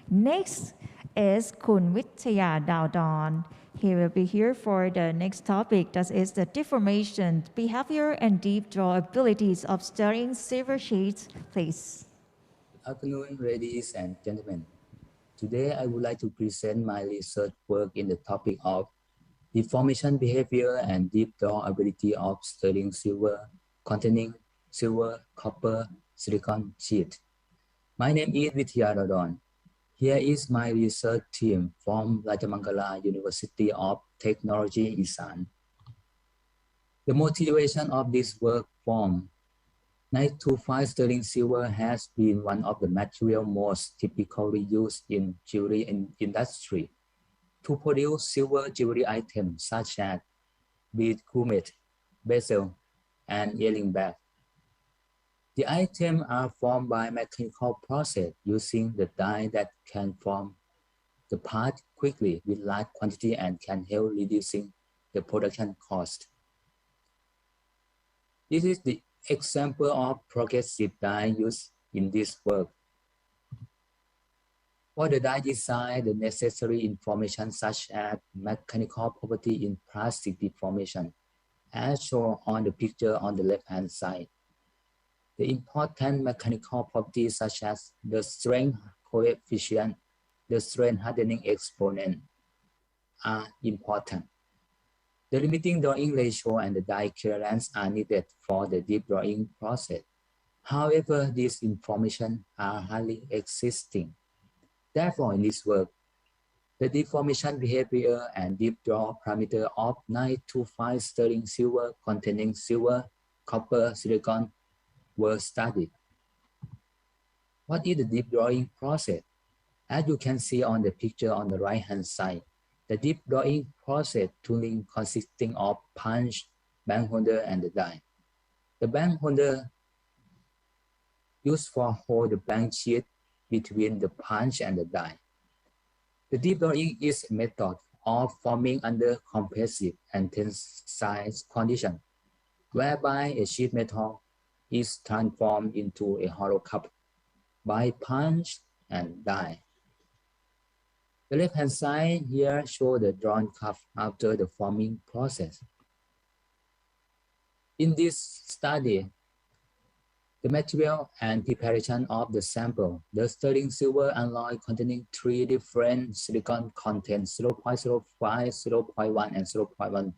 Next is Witthaya Daodon. He will be here for the next topic, that is the deformation, behavior, and deep draw abilities of stirring silver sheets. Please. Good afternoon, ladies and gentlemen. Today, I would like to present my research work in the topic of deformation behavior and deep draw ability of sterling silver containing silver, copper, silicon sheet. My name is Witthaya Daodon. Here is my research team from Rajamangala University of Technology, Isan. The motivation of this work from 925 sterling silver has been one of the materials most typically used in jewelry industry to produce silver jewelry items such as bead grommet, bezel, and earring bag. The items are formed by mechanical process using the die that can form the part quickly with large quantity and can help reducing the production cost. This is the example of progressive die used in this work. For the die design, the necessary information such as mechanical property in plastic deformation, as shown on the picture on the left-hand side. The important mechanical properties such as the strength coefficient, the strength hardening exponent are important. The limiting drawing ratio and the die clearance are needed for the deep drawing process. However, these information are hardly existing. Therefore, in this work, the deformation behavior and deep draw parameter of 925 sterling silver containing silver, copper, silicon were studied. What is the deep drawing process? As you can see on the picture on the right-hand side, the deep drawing process tooling consisting of punch, bank holder, and the die. The bank holder used for hold the blank sheet between the punch and the die. The deep drawing is a method of forming under compressive and tensile conditions, whereby a sheet metal is transformed into a hollow cup by punch and die. The left-hand side here shows the drawn cup after the forming process. In this study, the material and preparation of the sample, the sterling silver alloy containing 3 different silicon contents, 0.05, 0.1, and 0.1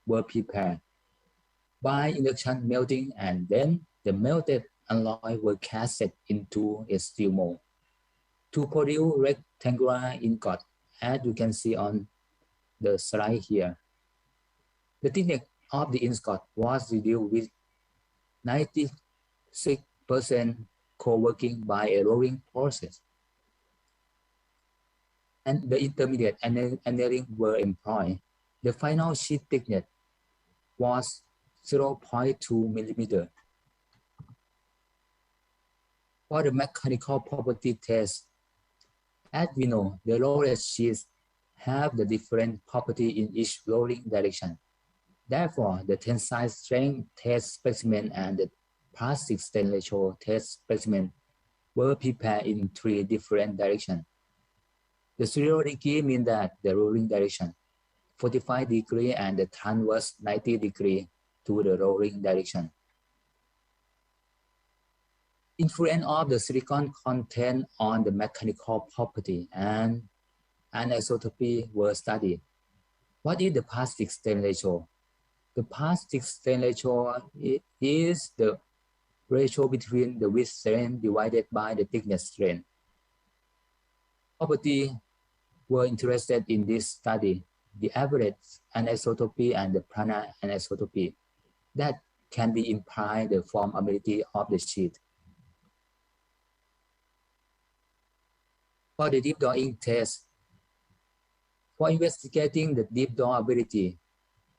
were prepared by induction melting, and then the melted alloy were cast into a steel mold to produce rectangular ingot, as you can see on the slide here. The thickness of the ingot was reduced with 96% co-working by a rolling process, and the intermediate annealing were employed. The final sheet thickness was 0.2 millimeter. For the mechanical property test, as we know, the rolled sheets have the different property in each rolling direction. Therefore, the tensile strength test specimen and the plastic strain ratio test specimen were prepared in 3 different directions. The 0 degree means that the rolling direction, 45 degree, and the transverse 90 degree to the rolling direction. Influence of the silicon content on the mechanical property and anisotropy were studied. What is the plastic strain ratio? The plastic strain ratio is the ratio between the width strain divided by the thickness strain. Property were interested in this study, the average anisotropy and the planar anisotropy that can be implied the formability of the sheet. For the deep drawing test, for investigating the deep draw ability,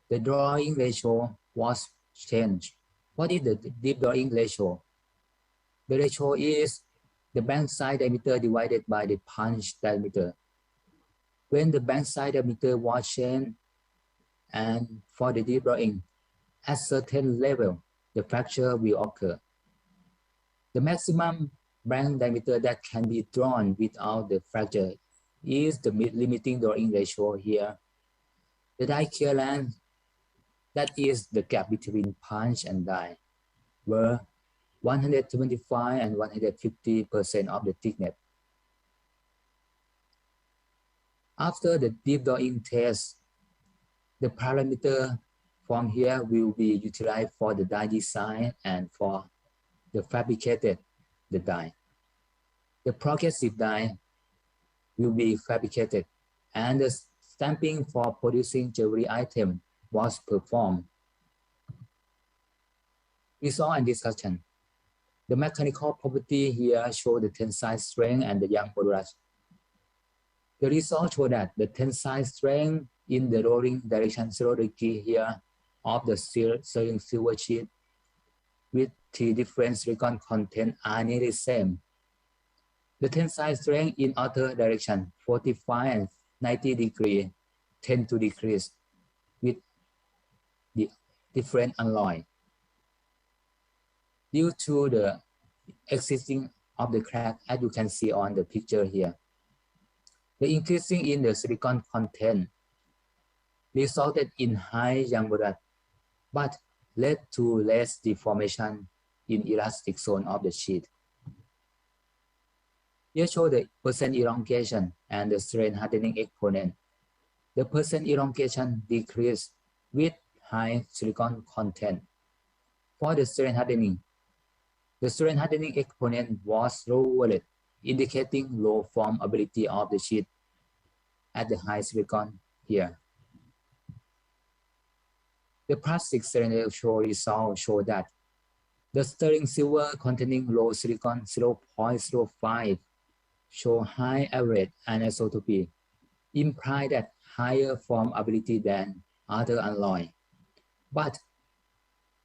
the drawing ratio was changed. What is the deep drawing ratio? The ratio is the bank side diameter divided by the punch diameter. When the bank side diameter was changed, and for the deep drawing, at certain level, the fracture will occur. The maximum blank diameter that can be drawn without the fracture is the limiting drawing ratio here. The die clearance, that is the gap between punch and die, were 125 and 150% of the thickness. After the deep drawing test, the parameter from here will be utilized for the die design and for the fabricated the die. The progressive die will be fabricated, and the stamping for producing jewelry item was performed. Result and discussion. The mechanical property here show the tensile strength and the Young modulus. The result show that the tensile strength in the rolling direction 0 degree here of the sterling silver sheet with 3 different silicon content are nearly the same. The tensile strength in other direction 45 and 90 degree tend to decrease with the different alloy due to the existing of the crack, as you can see on the picture here. The increasing in the silicon content resulted in high Young modulus, but led to less deformation in elastic zone of the sheet. Here show the percent elongation and the strain hardening exponent. The percent elongation decreased with high silicon content. For the strain hardening, the strain hardening exponent was lowered, indicating low formability of the sheet at the high silicon here. The plastic cylinder result show that the sterling silver containing low silicon 0.05 show high average anisotropy, imply that higher formability than other alloy. But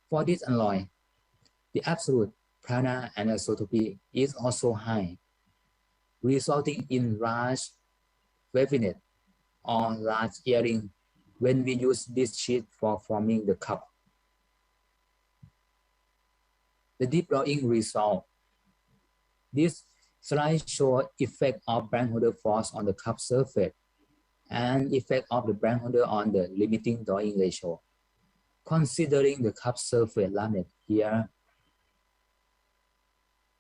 for this alloy, the absolute planar anisotropy is also high, resulting in large waviness or large earring when we use this sheet for forming the cup. The deep drawing result. This slide shows effect of blank holder force on the cup surface and effect of the blank holder on the limiting drawing ratio. Considering the cup surface laminate here,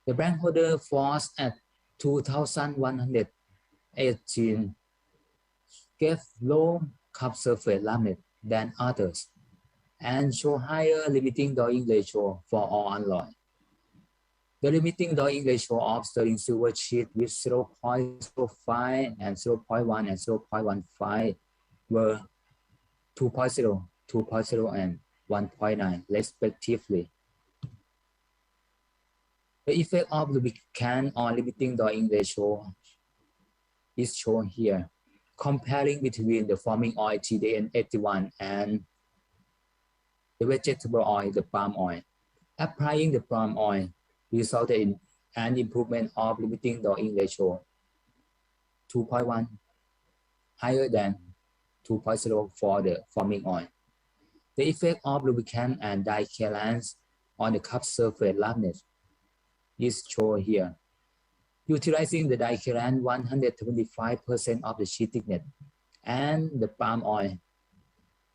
the blank holder force at 2118 gave low cup surface laminate than others and show higher limiting drawing ratio for all alloy. The limiting drawing ratio of sterling silver sheet with 0.05 and 0.1 and 0.15 were 2.0, 2.0 and 1.9 respectively. The effect of lubricant on limiting drawing ratio is shown here, comparing between the forming oil TDN81 and the vegetable oil, the palm oil. Applying the palm oil resulted in an improvement of limiting drawing ratio 2.1, higher than 2.0 for the forming oil. The effect of lubricant and dye clearance on the cup surface laminate is shown here. Utilizing the dye clearance 125% of the sheet thickness and the palm oil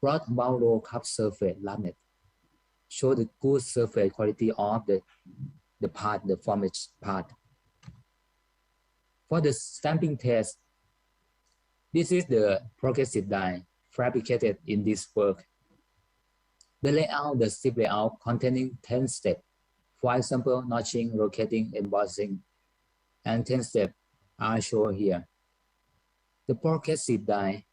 brought about low cup surface laminate, show the good surface quality of the part, the formage part. For the stamping test, this is the progressive die fabricated in this work. The layout, the strip layout containing 10 steps. For example, notching, rotating, embossing, and 10 steps are shown here. The progressive die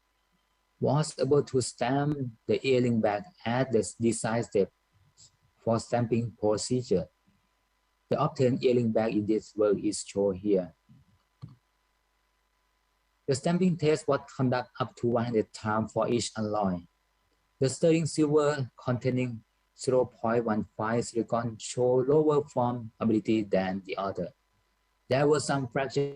was able to stamp the earring back at the design step for stamping procedure. The obtained earring back in this work is shown here. The stamping test was conducted up to 100 times for each alloy. The sterling silver containing 0.15 silicon show lower formability than the other. There were some fractures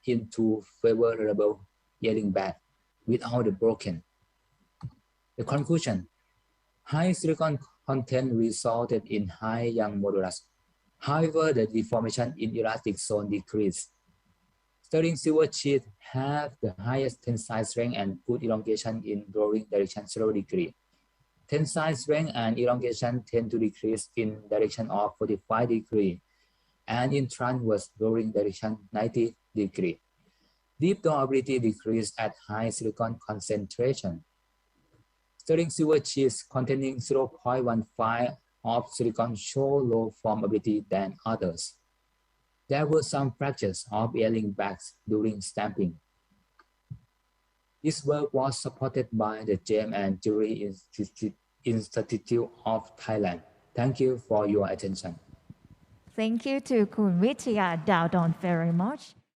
into favorable earring back without the broken. The conclusion: high silicon content resulted in high young modulus. However, the deformation in elastic zone decreased. Sterling silver sheets have the highest tensile strength and good elongation in rolling direction 0 degree. Tensile strength and elongation tend to decrease in direction of 45 degree and in transverse rolling direction 90 degree. Deep drawability decreased at high silicon concentration. Sterling silver sheets containing 0.15 of silicon show low formability than others. There were some fractures of ailing backs during stamping. This work was supported by the James and Jury Institute of Thailand. Thank you for your attention. Thank you to Kun Witthaya Daodon very much.